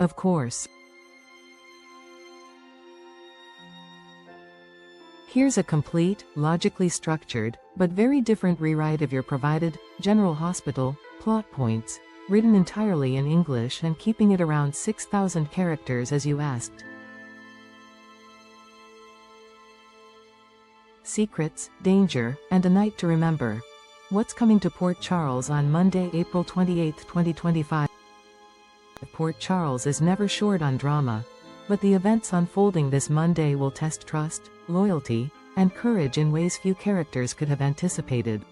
Of course. Here's a complete, logically structured, but very different rewrite of your provided, General Hospital, plot points, written entirely in English and keeping it around 6,000 characters as you asked. Secrets, danger, and a night to remember. What's coming to Port Charles on Monday, April 28, 2025? Port Charles is never short on drama, but the events unfolding this Monday will test trust, loyalty, and courage in ways few characters could have anticipated.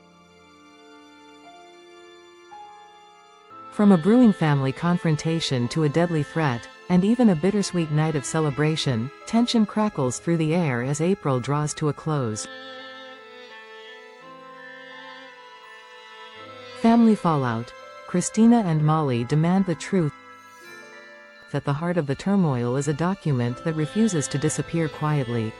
From a brewing family confrontation to a deadly threat, and even a bittersweet night of celebration, tension crackles through the air as April draws to a close. Family fallout. Kristina and Molly demand the truth. At the heart of the turmoil is a document that refuses to disappear quietly.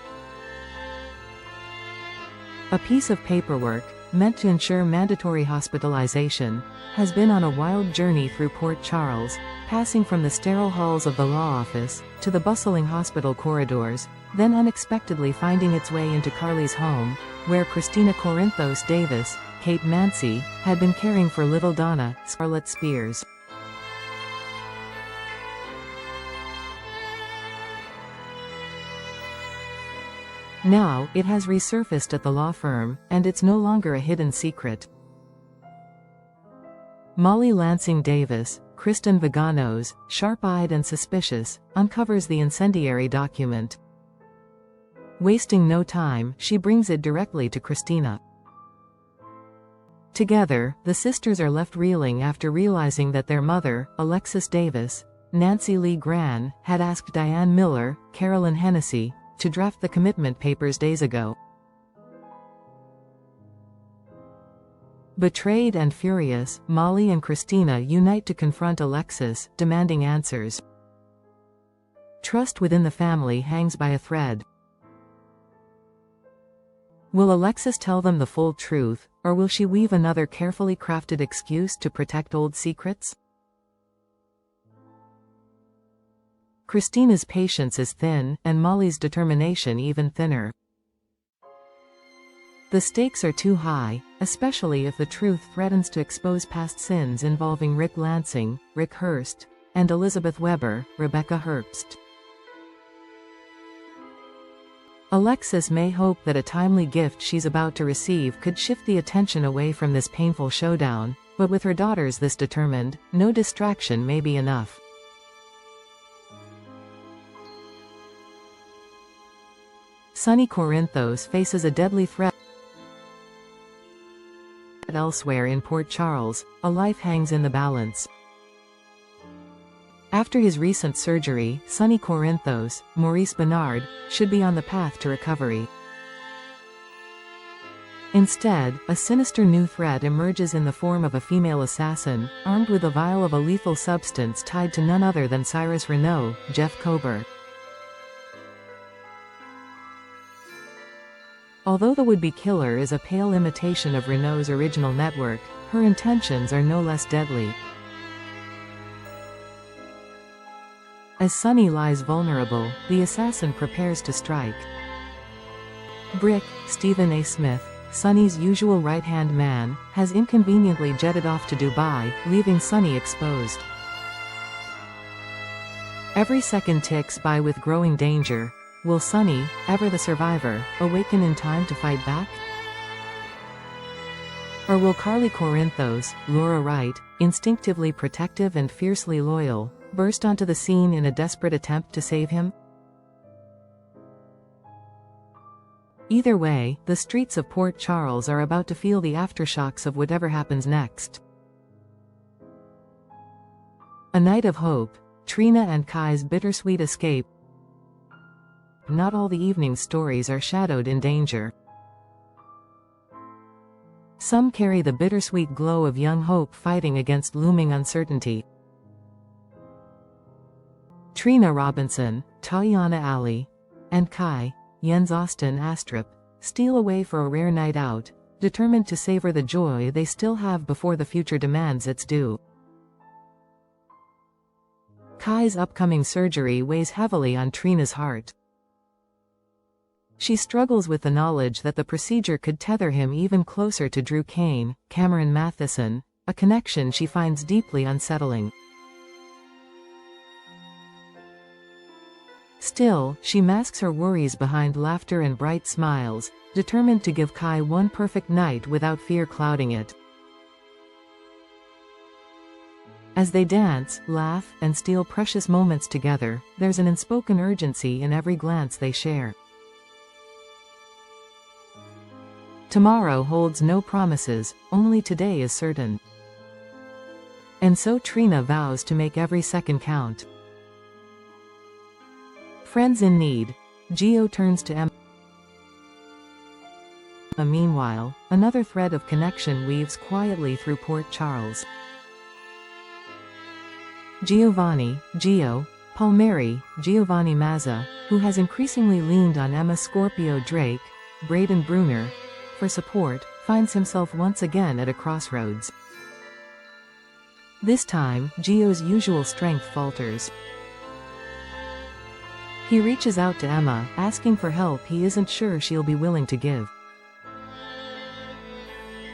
A piece of paperwork, meant to ensure mandatory hospitalization, has been on a wild journey through Port Charles, passing from the sterile halls of the law office, to the bustling hospital corridors, then unexpectedly finding its way into Carly's home, where Kristina Corinthos Davis, Kate Mancy, had been caring for little Donna, Scarlett Spears. Now, it has resurfaced at the law firm, and it's no longer a hidden secret. Molly Lansing Davis, Kristen Vaganos, sharp-eyed and suspicious, uncovers the incendiary document. Wasting no time, she brings it directly to Kristina. Together, the sisters are left reeling after realizing that their mother, Alexis Davis, Nancy Lee Gran, had asked Diane Miller, Carolyn Hennessy, to draft the commitment papers days ago. Betrayed and furious, Molly and Kristina unite to confront Alexis, demanding answers. Trust within the family hangs by a thread. Will Alexis tell them the full truth, or will she weave another carefully crafted excuse to protect old secrets? Kristina's patience is thin, and Molly's determination even thinner. The stakes are too high, especially if the truth threatens to expose past sins involving Rick Lansing, Rick Hurst, and Elizabeth Weber, Rebecca Herbst. Alexis may hope that a timely gift she's about to receive could shift the attention away from this painful showdown, but with her daughters this determined, no distraction may be enough. Sonny Corinthos faces a deadly threat. Elsewhere in Port Charles, a life hangs in the balance. After his recent surgery, Sonny Corinthos, Maurice Bernard, should be on the path to recovery. Instead, a sinister new threat emerges in the form of a female assassin, armed with a vial of a lethal substance tied to none other than Cyrus Renault, Jeff Kober. Although the would-be killer is a pale imitation of Renault's original network, her intentions are no less deadly. As Sonny lies vulnerable, the assassin prepares to strike. Brick, Stephen A. Smith, Sonny's usual right-hand man, has inconveniently jetted off to Dubai, leaving Sonny exposed. Every second ticks by with growing danger. Will Sonny, ever the survivor, awaken in time to fight back? Or will Carly Corinthos, Laura Wright, instinctively protective and fiercely loyal, burst onto the scene in a desperate attempt to save him? Either way, the streets of Port Charles are about to feel the aftershocks of whatever happens next. A night of hope, Trina and Kai's bittersweet escape. Not all the evening's stories are shadowed in danger. Some carry the bittersweet glow of young hope fighting against looming uncertainty. Trina Robinson, Tayana Ali, and Kai, Jens Austin Astrup, steal away for a rare night out, determined to savor the joy they still have before the future demands its due. Kai's upcoming surgery weighs heavily on Trina's heart. She struggles with the knowledge that the procedure could tether him even closer to Drew Kane, Cameron Matheson, a connection she finds deeply unsettling. Still, she masks her worries behind laughter and bright smiles, determined to give Kai one perfect night without fear clouding it. As they dance, laugh, and steal precious moments together, there's an unspoken urgency in every glance they share. Tomorrow holds no promises, only today is certain. And so Trina vows to make every second count. Friends in need, Gio turns to Emma. Meanwhile, another thread of connection weaves quietly through Port Charles. Giovanni, Gio, Palmieri, Giovanni Mazza, who has increasingly leaned on Emma Scorpio Drake, Braden Bruner, for support, finds himself once again at a crossroads. This time, Gio's usual strength falters. He reaches out to Emma, asking for help he isn't sure she'll be willing to give.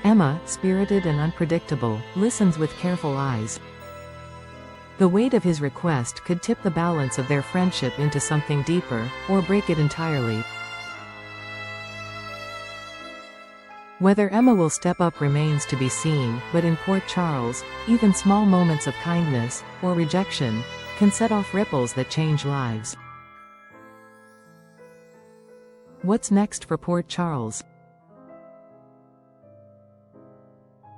Emma, spirited and unpredictable, listens with careful eyes. The weight of his request could tip the balance of their friendship into something deeper, or break it entirely. Whether Emma will step up remains to be seen, but in Port Charles, even small moments of kindness, or rejection, can set off ripples that change lives. What's next for Port Charles?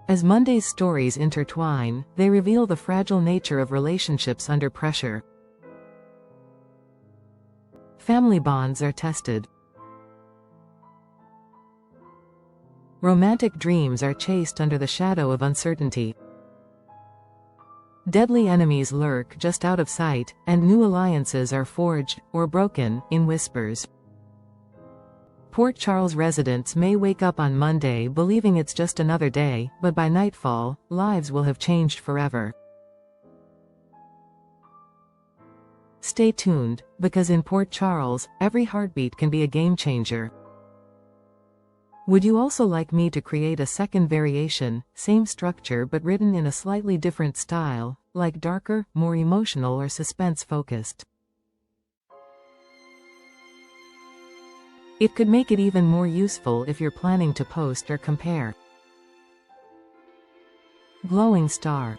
As Monday's stories intertwine, they reveal the fragile nature of relationships under pressure. Family bonds are tested. Romantic dreams are chased under the shadow of uncertainty. Deadly enemies lurk just out of sight, and new alliances are forged, or broken, in whispers. Port Charles residents may wake up on Monday believing it's just another day, but by nightfall, lives will have changed forever. Stay tuned, because in Port Charles, every heartbeat can be a game changer. Would you also like me to create a second variation, same structure but written in a slightly different style, like darker, more emotional or suspense-focused? It could make it even more useful if you're planning to post or compare. Glowing star.